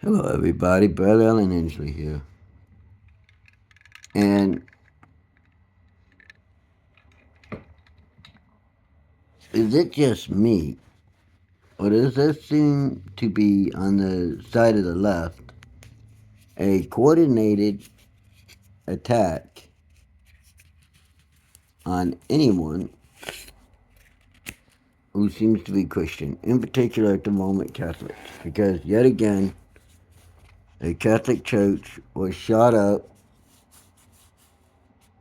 Hello, everybody. Brother Ellen Inslee here. And is it just me, or does this seem to be on the side of the left a coordinated attack on anyone who seems to be Christian, in particular at the moment Catholics? Because yet again, a Catholic church was shot up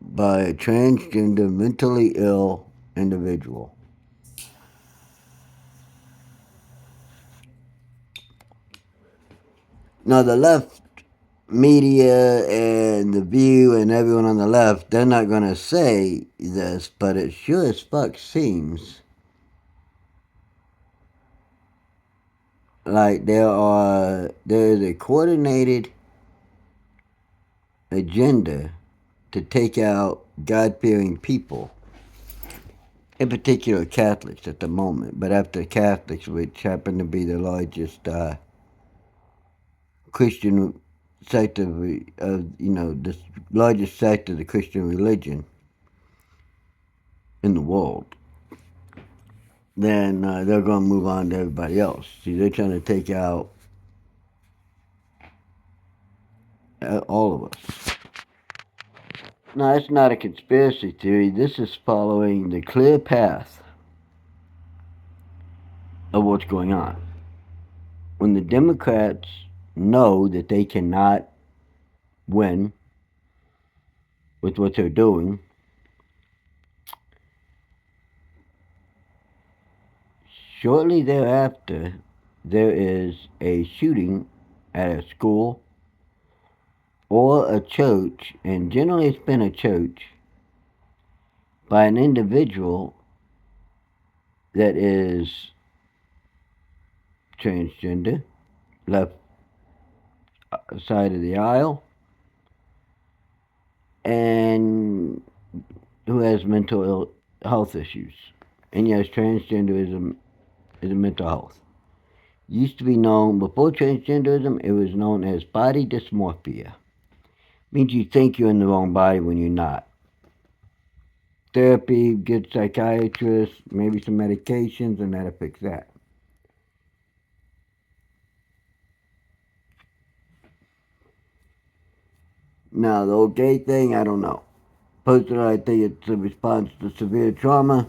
by a transgender, mentally ill individual. Now, the left media and The View and everyone on the left, they're not going to say this, but it sure as fuck seems like there is a coordinated agenda to take out God-fearing people, in particular Catholics at the moment, but after Catholics, which happen to be the largest Christian sect the largest sect of the Christian religion in the world, then they're going to move on to everybody else. See, they're trying to take out all of us. Now, it's not a conspiracy theory. This is following the clear path of what's going on. When the Democrats know that they cannot win with what they're doing, shortly thereafter, there is a shooting at a school or a church, and generally it's been a church, by an individual that is transgender, left side of the aisle, and who has mental health issues. And yes, transgenderism is a mental health. Used to be known, before transgenderism, it was known as body dysmorphia. Means you think you're in the wrong body when you're not. Therapy, good psychiatrist, maybe some medications, and that'll fix that. Now, the old gay thing, I don't know. Personally, I think it's a response to severe trauma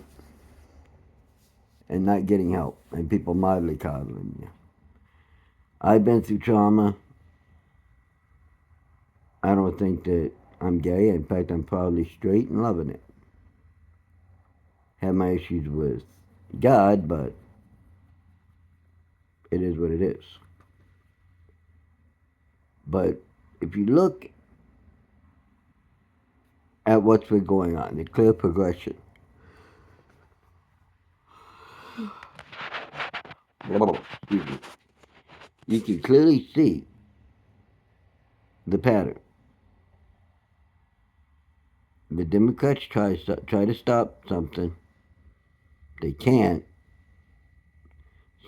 and not getting help, and people mildly coddling you. I've been through trauma. I don't think that I'm gay. In fact, I'm proudly straight and loving it. Have my issues with God, but it is what it is. But if you look at what's been going on, the clear progression, you can clearly see the pattern. The Democrats try to stop something. They can't.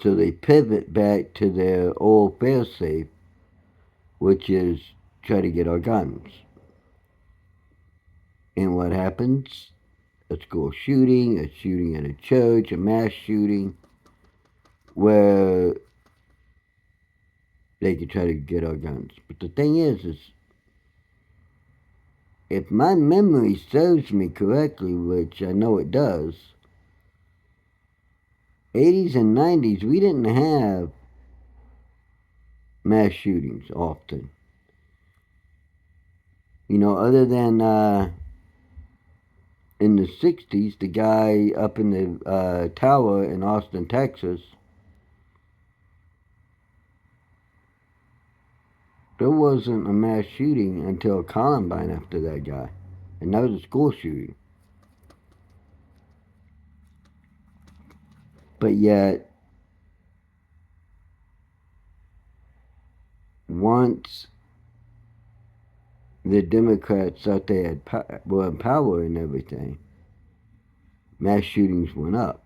So they pivot back to their old failsafe, which is try to get our guns. And what happens? A school shooting, a shooting at a church, a mass shooting, where they could try to get our guns. But the thing is if my memory serves me correctly, which I know it does, 80s and 90s, we didn't have mass shootings often. Other than in the 60s, the guy up in the tower in Austin, Texas, there wasn't a mass shooting until Columbine after that guy. And that was a school shooting. But yet, once the Democrats thought they were in power and everything, mass shootings went up.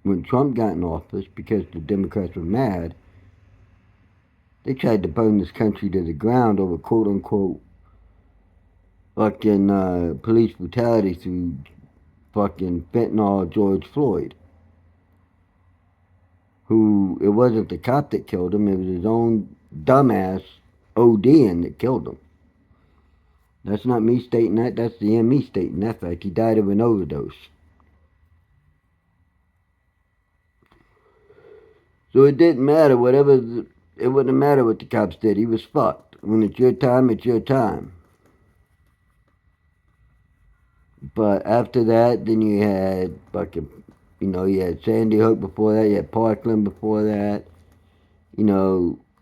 When Trump got in office, because the Democrats were mad, They tried to burn this country to the ground over quote unquote fucking police brutality through fucking fentanyl George Floyd. Who, it wasn't the cop that killed him, it was his own dumbass ODing that killed him. That's not me stating that, that's the ME stating that fact. He died of an overdose. So it didn't matter, it wouldn't matter what the cops did. He was fucked. When it's your time, it's your time. But after that, then you had fucking, you had Sandy Hook before that, you had Parkland before that.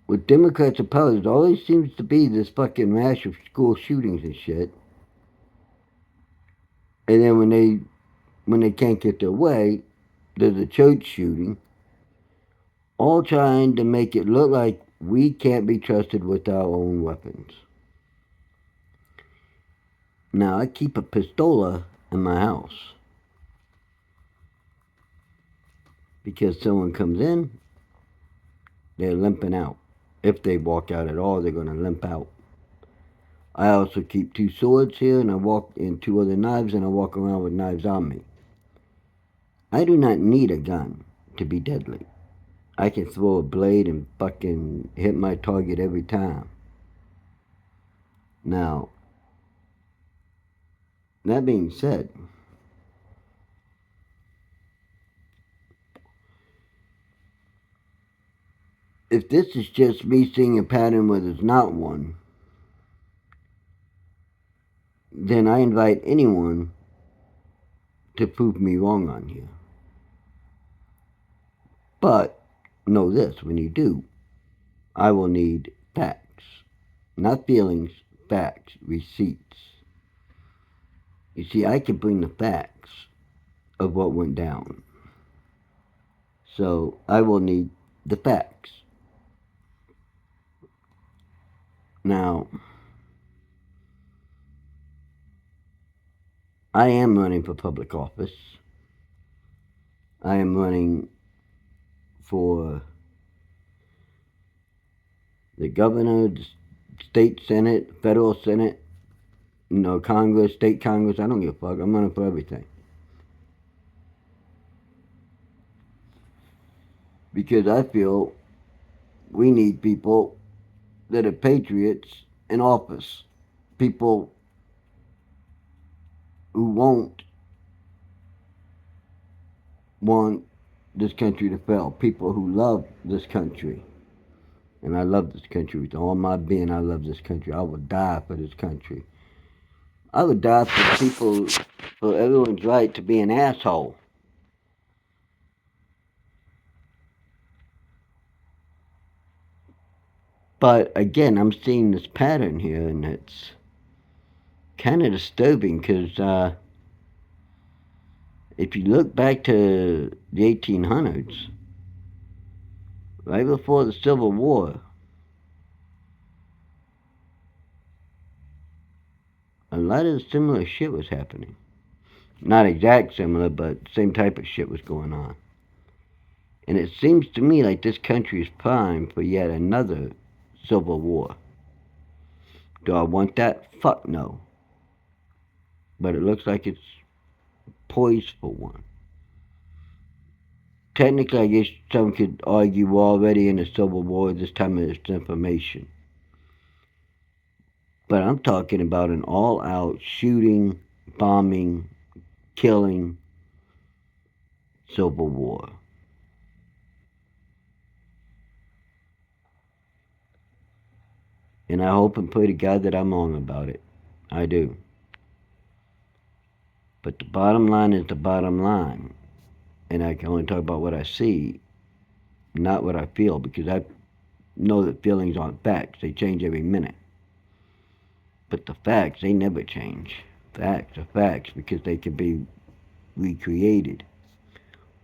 With Democrats and Republicans, there always seems to be this fucking rash of school shootings and shit. And then when they can't get their way, there's a church shooting. All trying to make it look like we can't be trusted with our own weapons. Now, I keep a pistola in my house. Because someone comes in, they're limping out. If they walk out at all, they're going to limp out. I also keep 2 swords here, and 2 other knives, and I walk around with knives on me. I do not need a gun to be deadly. I can throw a blade and fucking hit my target every time. Now, that being said, if this is just me seeing a pattern where there's not one, then I invite anyone to prove me wrong on here. But know this, when you do, I will need facts. Not feelings, facts, receipts. You see, I can bring the facts of what went down. So I will need the facts. Now, I am running for public office. I am running for the governor, the state senate, federal senate, Congress, state Congress. I don't give a fuck. I'm running for everything. Because I feel we need people that are patriots in office. People who won't want this country to fail. People who love this country. And I love this country. With all my being, I love this country. I would die for this country. I would die for everyone's right to be an asshole. But again, I'm seeing this pattern here, and it's kind of disturbing because if you look back to the 1800s, right before the Civil War, a lot of similar shit was happening. Not exact similar, but same type of shit was going on. And it seems to me like this country is primed for yet another civil war. Do I want that? Fuck no. But it looks like it's poised for one. Technically, I guess some could argue we're already in a civil war this time of this information. But I'm talking about an all-out shooting, bombing, killing civil war. And I hope and pray to God that I'm wrong about it. I do. But the bottom line is the bottom line. And I can only talk about what I see, not what I feel, because I know that feelings aren't facts. They change every minute. But the facts, they never change. Facts are facts because they can be recreated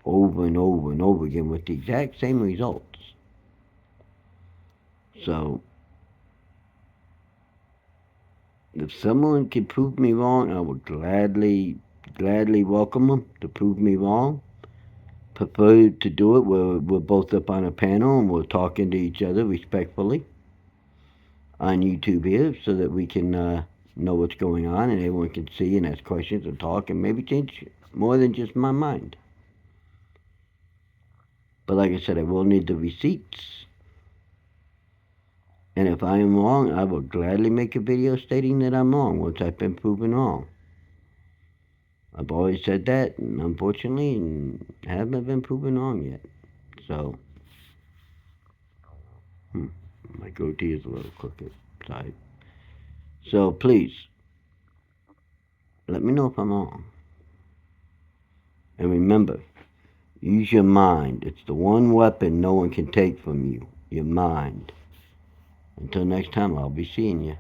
over and over and over again with the exact same results. So, if someone can prove me wrong, I would gladly welcome them to prove me wrong. prefer to do it where we're both up on a panel and we're talking to each other respectfully on YouTube here so that we can know what's going on and everyone can see and ask questions and talk and maybe change more than just my mind. But like I said, I will need the receipts. And if I am wrong, I will gladly make a video stating that I'm wrong once I've been proven wrong. I've always said that, and unfortunately, haven't been proven wrong yet. So, my goatee is a little crooked. Sorry. So please, let me know if I'm wrong. And remember, use your mind. It's the one weapon no one can take from you. Your mind. Until next time, I'll be seeing you.